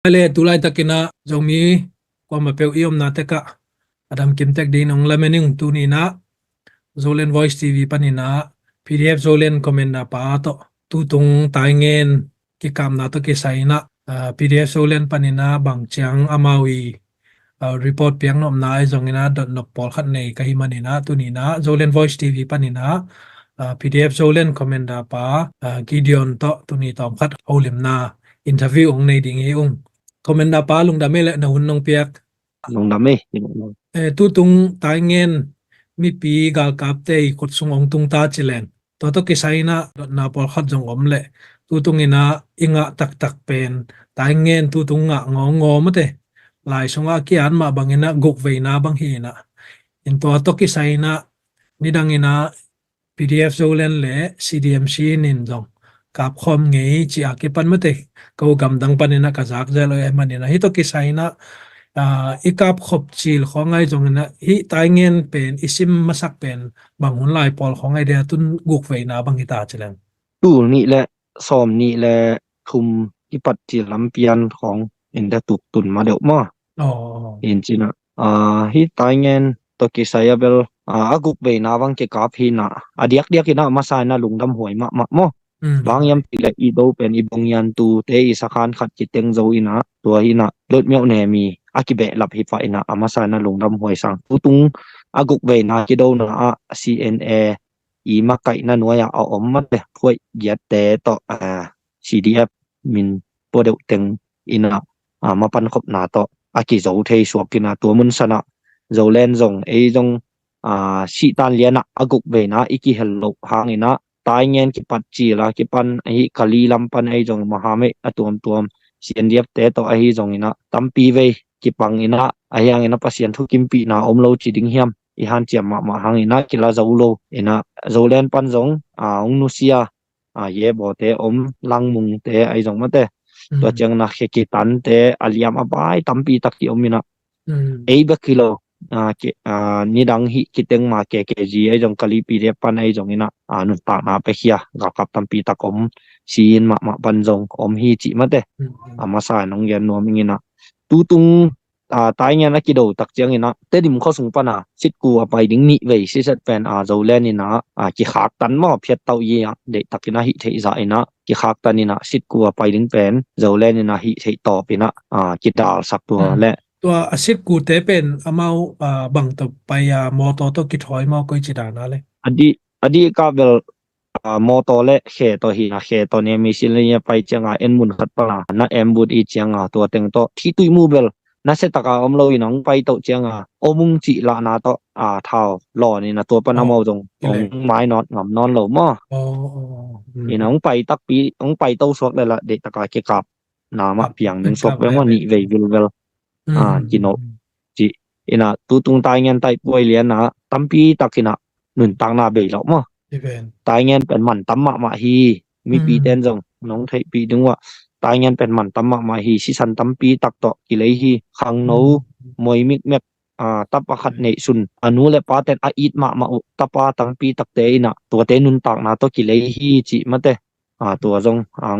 Ale tulay takina zomi kwa mapeu iom na teka adam kimtek din ang lamening tunina Zolen Voice TV panina PDF Zolen comment na pa to tutung taingen kikam na to kisaina PDF Zolen panina bangchiang amawi report piang nom na zongina dot nok pol khat nei kahimanina tunina Zolen Voice TV panina PDF Zolen comment na pa Gideon to tuni tom khat holim na interview ong nei ding ung comment na pa lung dame le na hunong piak nung dami tutung taingen mi pi gal kapte kot sung ong tung ta chilen to kisaina na pol khat jong om le tutung ina inga tak tak pen taingen tutung nga ngo mate lai sunga kian ma bangina gok veina bang hina in to kisaina nidangina PDF zolen le CDMC nin dong kap khom ngei chi akipan mate ko gam dang panina kazak jalo e manina hito kisaina ikap khop chil khongai jongna hi taingen pen isim masak pen bangun lai pol khongai de tun guk veina bang hita chilang ตู้นี่แหละซ้อมนี่แหละคุมที่ปัจจิลำเปียนของเอ็นได้ตุกตุนมาเดี๋ยวมา อ๋อ เห็นจีนะฮิตายเงินตัวกิสายเบลอากุกเบนาวังเกกาพีนะเดียกนะมาใส่นะลุงดำหวยมาโมบางยามติละอีโดเป็นอีบงยันตูเตอีสักขันขัดจิตเตงโจอีนะตัวหินะเลือดเมียวเนมีอากิเบะหลับฮิตไฟนะมาใส่นะลุงดำหวยสังตุงอากุกเบนากิโดนะCNA อีมาไก่นั่นว่าเอาอมมันเลยพวกยัดแต่ต่อCDF มินปวดเดวเต็งอินะมาปันขบหนาต่ออากิโจเทสวกินะตัวมุนสนะโจเลนจงจงสีตันเลียนะอากุกเบนะอีกิเฮลโลหางอินะตายเงินกิปัจจีละกิปันคาลีลำปันจงมหาเมอตัวCDF แต่ต่อจงอินะตั้มปีเวกิปังอินะยังอินะปัสยันทุกิมปีนะอมโลจิดิงเฮียมอีฮันเจียมมาหางอินะกิลาโจโลอินะโจเลนปันจงองนุเซียเย่บ่เตอมลังมุงเตจงมาเตตัวจังนะเคกิตันเตอาลียมอบายตั้มปีตักที่อมินะเบกิโลนี่ดังฮิกิเตงมาเกจีจงกะลีปีเรปันจงอินะนุนตานาไปเฮียกับตั้มปีตักอมซีนมาปันจงอมฮิจิมาเตมาสายน้องเย็นนัวมิงินะตุงตายเงี้ยนะกิโดตักเจียงอินะเตดิมข้อสงปนะสิกูไปดิ้งนี่เว้ยสิเซตแฟนโจเลนนี่นะกิขากตันมาเพียรเตาเยียเด็กตักอินะฮิเทอินะกิขากตันนี่นะสิกูไปดิ้งแฟนโจเลนนี่นะฮิเทต่อปีนะกิดาลสักตัวและตัวอาชีพกูเตเป็นเอาบังตบไปมอตอกิถอยมอก็จิดานะเลยอดีก็เวลมอตอและเขตตัวหินะเขตตัวนี้มีสิ่งเลี้ยไปเจียงเอ็นมุนขัดปะนะเอ็มบุดอีเจียงตัวเต็งโตที่ตุยมูเบลน่าเสตกาอมโลยน้องไปโตเจียงโอมุงจิละนาโตเท้าหล่อนี่นะตัวปนามอจงไม้นอนงำนอนหล่อมอนี่น้องไปตักปีน้องไปโตสวกเลยละเด็กตะกาเกกับนามาเพียงหนึ่งสวกแปลว่านี่เวลกินโนจิอินะตุงตายเงินไตป่วยเลียนนะตั้มปีตักกินะหนุนตังนาเบยหรอกมอตายเงินเป็นมันตั้มมาฮีมีปีเต้นจงน้องไทยปีดึงว่าตายเงินเป็นมันตั้มมาฮีสิสันตั้มปีตักต่อกิเลยฮีขังโนมวยมิกเมกตับปะขัดในสุนอนุเลปาเตนอีดมาตับปะตั้งปีตักเตนะตัวเตนุนตักนาตัวกิเลยฮีจิมาเตตัวจง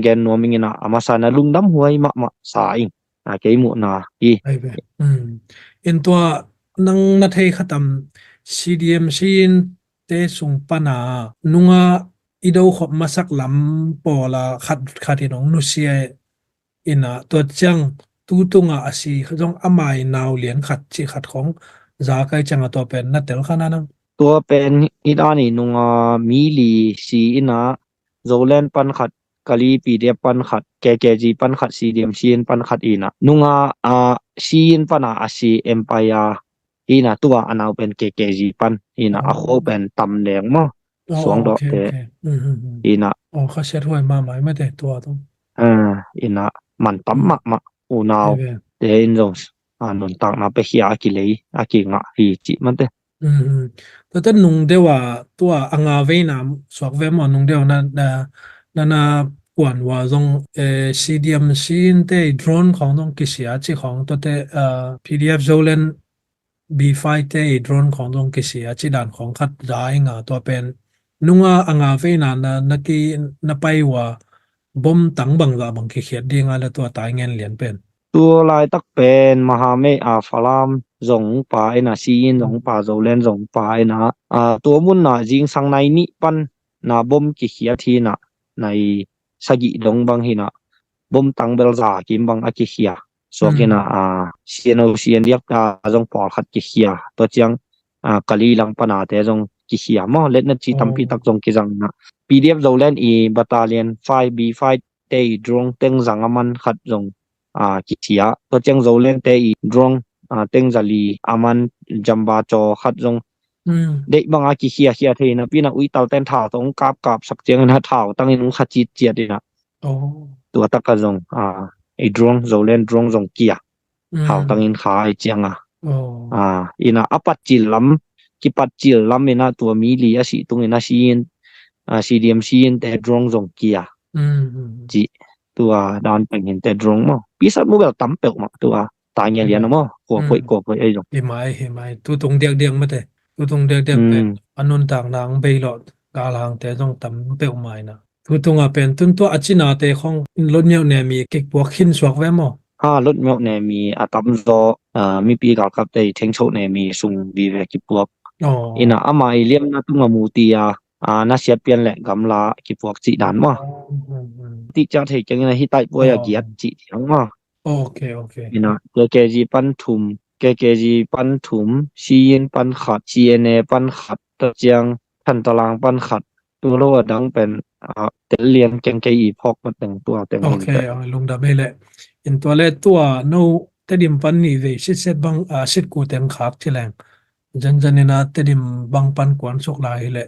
เกนนัวมิงินะมาสานะลุงดำหวยมาสายเกี่ยมุนะอีอินตัวนังนาเทขตัม CDMC เตสุงปนานุงอีดาวขบมาสักลำปอละขัดที่น้องนุเซียอินะตัวจังตุงอาศีเขาต้องอามายนาวเหรียญขัดของจากไอจังตัวเป็นนัดเตลขนาดนั้นตัวเป็นอีด้านี่นุงมีลีซีอินะโจเลนปันขัดกะลีปีเดียปันขัดเกจีปันขัดCDMCปันขัดอีนะนุงซีนปันซีเอ็มพายาอีนะตัวอันเอาเป็นเกจีปันอีนะโคเป็นตำแหน่งมั้งสวงดอกเตอีนะเขาเช็ดหวยมาไหมไม่แต่ตัวต้องอีนะมันตำมาอูนาวเตอินจงนนตักนาไปเฮียกิเลยกิงะฮีจิมันเตแต่นุ่งเดียวว่าตัวอ่างเวน้ำสวกเวมนุ่งเดียวนั่นกวนว่าตรงCDMC เตะโดรนของตรงกิเสียจีของตัวเตPDF โจเลน B5 เตะโดรนของตรงกิเสียจีด่านของขัดร้ายงาตัวเป็นนุ่งอ่างเวน้ำนักกีนับไปว่าบอมตั้งบังละบังเขียดดีงาแล้วตัวตายเงินเหรียญเป็น tua lai tak pen mahame a phalam zong pa ina sin zong pa zolen zong pa ina tua mun na jing sang nai ni pan na bom ki khia thi na nai sagi dong bang hina bom tang bel za kim bang a ki khia so kina sieno sien yak ta zong por khat ki khia to chiang kali lang pana te zong ki khia mo let na chi tampi tak zong ki jang na pdf zolen i battalion 5b5 te drong teng zang aman khat zong ki khia to chiang zolen te i drong teng zali aman jamba cho khat zong de banga ki khia khia the na pina ui tal ten tha tong kap kap sak chiang na thao tang in kha chi chia dina tua tak ka zong e drong zolen drong zong kia hao tang in kha ai chiang ina apat chil lam ki pat chil lam ina tua mi li a si tung ina sin cdm sin te drong zong kia chi tua dan peng hin te drong mo pisat mo bel tam pe ma tua ta nya lian mo ko phoi ai zong hi mai tu tung diak diak ma te tu tung diak diak pen anun tang nang bei lo ka lang te jong tam pe mai na tu tung a pen tun to achina te khong lo nyau ne mi kek po khin swak ve mo lốt mẹo này mi tam do mi pi gal kap te theng chho ne mi sung vi ve ki puak ina ama i liam na tunga mu ti na siat pian le gamla ki puak chi dan ma ti cha thei chang na hi tai po ya giat chi thang ma okay ina kkg pan thum kkg pan thum sin pan khat cna pan khat ta chiang than talang pan khat tu lo dang pen tel lian keng ke i phok ma teng tua teng hin te lung da mele in to le tua no te dim pan ni ve sit set bang sit ku teng khak chilang jan ina te dim bang pan kwan sok lai le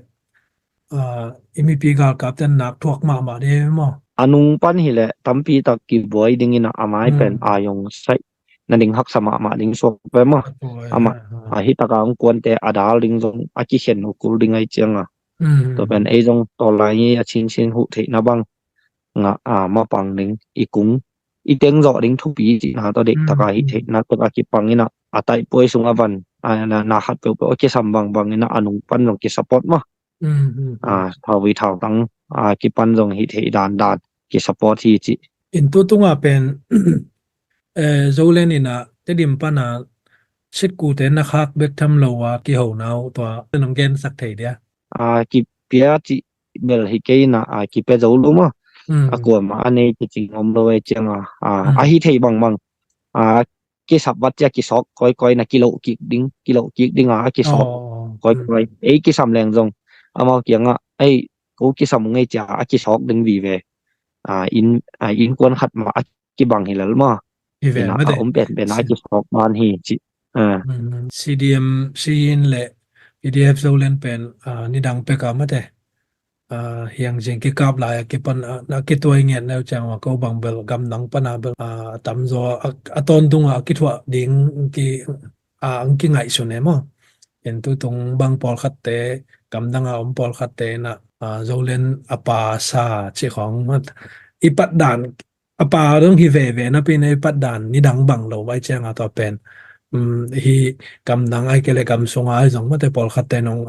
MEP gal kapten nak thuak ma de mo anung pan hi le tampi tak ki boy ding ina amai pen ayong sai na ding hak sama ma ding sok pe ma ama hi taka ang kon te adal ding jong aki hen ukul ding ai changa to pen ei jong to lai ni a chin chin hu the na bang nga ma pang ding i kung i teng zo ding thu pi chi na to de taka hi the na to ki pang ina atai poi sung avan na hat pe pe ke sam bang bang ina anung pan jong ki support ma thau vi thau tang ki pan jong hi the dan ki support hi chi in tu tunga pen zolen ina te dim pana sit ku te na khak bek tham lo wa ki ho nau to nong gen sak thei dia ki pia chi bel hi ke na ki pe zo lu ma ko ma ane ki chi ngom lo e chang hi thei bang bang ki sap wat ya ki sok koi na kilo ki ding ki sok koi ei ki sam leng jong ama kiang ei ko ki sam ngai cha ki sok ding vi ve in quân khát mà cái bằng thì lớn mà thì nó ốm bẹt bẹt nói chỉ học ban thì chị CDM sin le PDF zo len pen ni dang pe ka ma te hiang jing ki kap la ki pan na ki toy nge na chang wa ko bang bel gam nang pana bel tam zo aton dunga ki thwa ding ki ang ki ngai su ne mo en tu tung bang pol khat te kam danga om pol khat te na zo len apa sa chi khong ipat dan apa dong hi ve na pin ipat dan ni dang bang lo wai chang a to pen hi kam dang ai ke le kam sunga ai jong ma te pol khat te nong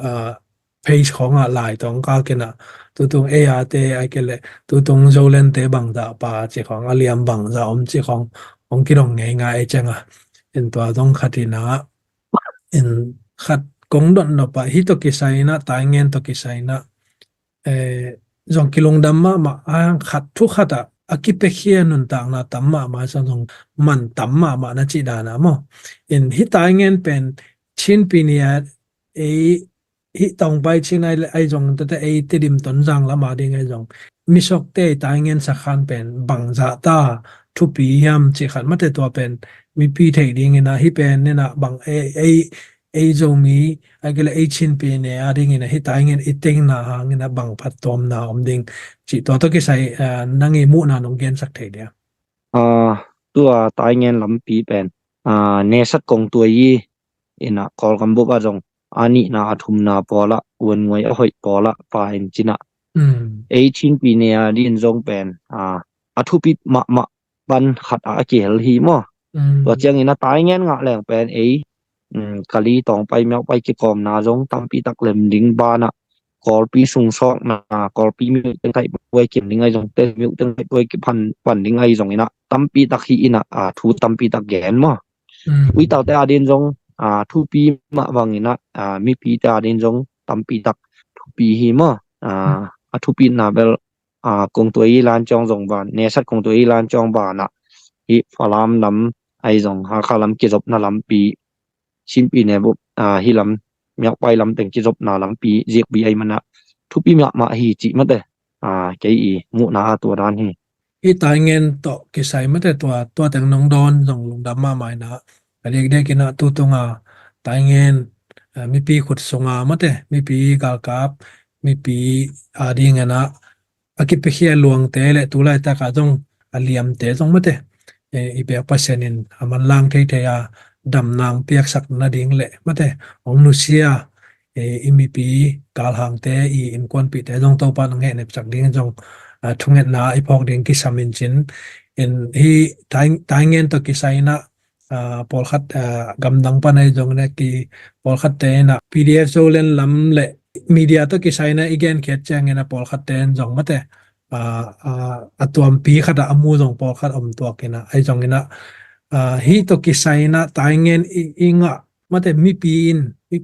pageของหลายตรงก็กินตัวตรงte ai ke le tu tung zo len te bang da pa chiของaliam bang za om chiของki dong ngai ngai chang in to dong khatina in khat kong don no pa hi to ki sai na tai ngen to ki sai na zong kilong dam ma khat thu khata akipe khian nun ta na tamma ma sa jong man tamma ma na chi da na mo in hi tai ngen pen chin pinia hi tong bai chin ai jong ta ai te dim ton jang la ma ding ai jong mi sok te tai ngen sa khan pen bang za ta thu pi yam chi khan ma te to pen mi pi thei ding ina hi pen ne na bang ai zo mi ai ke le ai chin pi ne a ding ina hi tai ngen iteng na hang ina bang phat tom na om ding chi to ki sai nangi mu na nong gen sak thei dia tua tai ngen lam pi pen ne sat kong tua yi ina kol kam bu ba jong ani na athum na pola wen ngoi a hoi pola pa in china ei chin pi ne a din jong pen athu pi ma ban khat a ki hel hi mo to chiang ina tai ngen nga leng pen ei kali tong pai meo pai ki kom na jong tam pi tak lem ding ba na call pi sung sok na call pi mi teng kai boi kim ding ai jong te mi teng kai boi ki pan ding ai jong ina tampi tak hi ina thu tampi tak gen mo ui tao te adin jong thu pi ma wang ina mi pi te adin jong tampi tak thu pi hi mo thu pi na bel kong toi lan chong jong ban ne sat kong toi lan chong ba na hi phalam lam ai jong ha khalam ki jop na lam pi sin pi ne bu hi lam miak pai lam teng ki jop na lam pi jek bi ai mana thu pi ma hi chi ma te ke i mu na to ran hi i tai ngen to ki sai ma te to teng nong don jong lung dam ma mai na adek de ki na tu tunga tai ngen mi pi khut songa ma te mi pi gal kap mi pi ading na akip pe khia luang te le tu lai ta ka jong aliam te jong ma te i be pasenin aman lang thei thei dam nang piak sak na ding le ma te ong nu sia imi pi kal hang te i in kon pi te jong to pa nang he ne chak ding jong thunget na ipok ding ki samin chin in hi tai ngen to ki sai na pol khat gam dang pa nai jong ne ki pol khat te na pdf zo len lam le media to ki sai na igen khet chang na pol khat ten jong ma te atuam pi khata amu jong pol khat om to ki na ai jong ina hi to ki sai na tai ngen inga ma te mi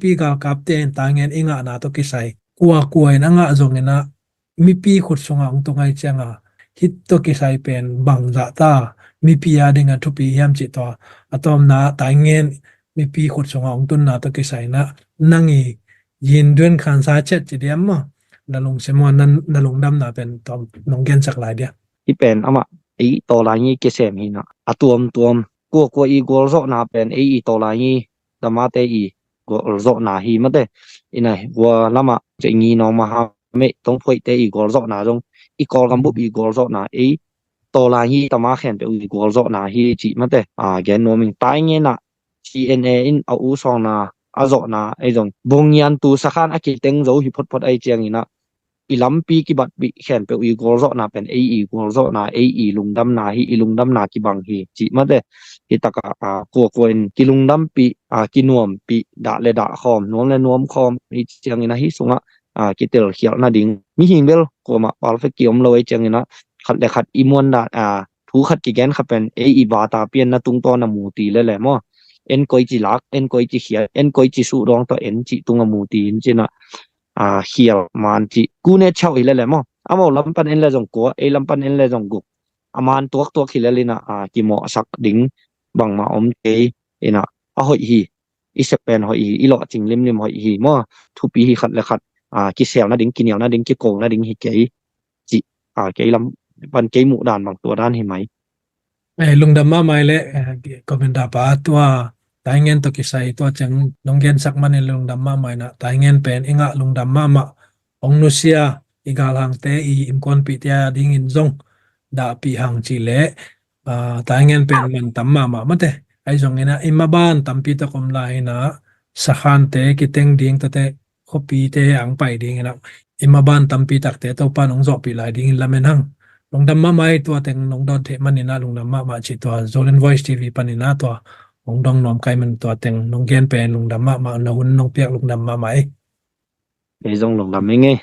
pi gal kap ten tai ngen inga na to ki sai kwa in anga jong ina mi pi khut songa ong tongai changa hit to ki sai pen bang za ta mi pi ya ding a thu pi yam chi to atom na tai ngen mi pi khut songa ong tun na to ki sai na nangi yin duen khan sa chet chi diam ma na lung se mo nan na lung dam na pen tom nong gen sak lai dia i pen ama ei to la ni ke sem hi na atuam tuam ko i gol zo na pen ei to la ni dama te i gol zo na hi ma te ina wa lama che ni no ma ha me tong phoi te i gol zo na jong i kol gam bu i gol zo na ei to la hi tama khen pe i gol zo na hi chi ma te gen no ming tai nge na cna in au song na a zo na ai jong bong yan tu sakhan a ki teng zo hi phot ai chiang ina ilam pi ki bat bi khen pe i gol zo na pen ei gol zo na ei lungdam na hi ilungdam na ki bang hi chi ma de hi taka ko in ki lungdam pi ki nuam pi da le da khom nuam le nuam khom hi chiang ina hi sunga ki tel khial na ding mi hing bel ko ma pal fe kiom loi chiang ina khat le khat imon da thu khat ki gen khapen ei ba ta pian na tung to na mu ti le mo en koi chi lak en koi chi khia en koi chi su rong to en chi tunga mu ti in china hial man chi ku ne chau ile le mo amo lampan en le jong ko e lampan en le jong gu aman tuak hilalina ki mo sak ding bang ma om te ina a hoi hi isepen hoi hi ilo ching lim hoi hi mo thu pi hi khat le khat ki sel na ding ki niaw na ding ki ko na ding hi ke chi ke lam pan ke mu dan bang to dan hi mai lung dam ma mai le komenda pa tua tai ngen to ki sai to chang nong gen sak man lung dam ma mai na tai ngen pen inga lung dam ma ong nu sia igal hang te i in kon pi tia ding in zong da pi hang chi le tai ngen pen man tam ma te ai zong ina imma ban tam pi to kom lai na sakhan te ki teng ding to te khopi te ang pai ding ina imma ban tam pi tak te to pan ong zo pi lai ding in lamen hang lung dam ma mai to teng nong don the manina lung dam ma chi to Zolen Voice TV panina to ong dong nom kai man to teng nong gen pen lung dam ma na hun nong piak lung dam ma mai e jong long lam nge